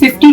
50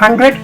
100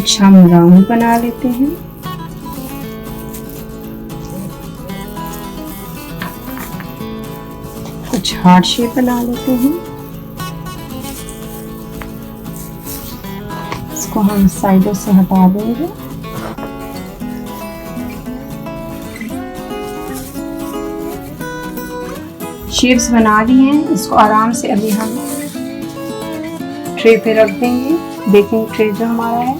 कुछ हम राउंड बना लेते हैं। कुछ हार्ट शेप बना लेते हैं। इसको हम साइडों से हटा देंगे। शेप्स बना ली हैं, इसको आराम से अभी हम ट्रे पे रख देंगे, बेकिंग ट्रे जो हमारा है।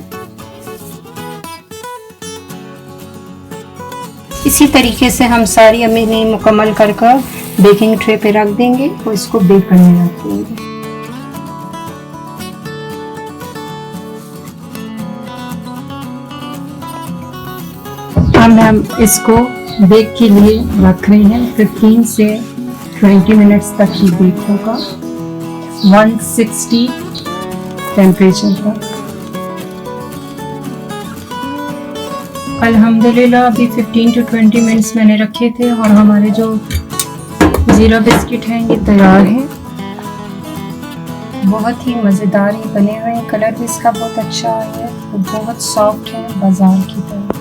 इसी तरीके से हम सारी अमीनी मुकम्मल कर बेकिंग ट्रे पे रख देंगे और इसको बेक करने रख देंगे। हम इसको बेक के लिए रख रहे हैं। 15 से 20 मिनट्स तक ये बेक होगा 160 टेम्परेचर पर। अल्हम्दुलिल्लाह अभी 15 to 20 मिनट्स मैंने रखे थे और हमारे जो ज़ीरा बिस्किट हैं ये तैयार हैं। बहुत ही मज़ेदार ही बने हुए हैं, कलर भी इसका बहुत अच्छा आया है, बहुत सॉफ्ट है बाजार की तरह।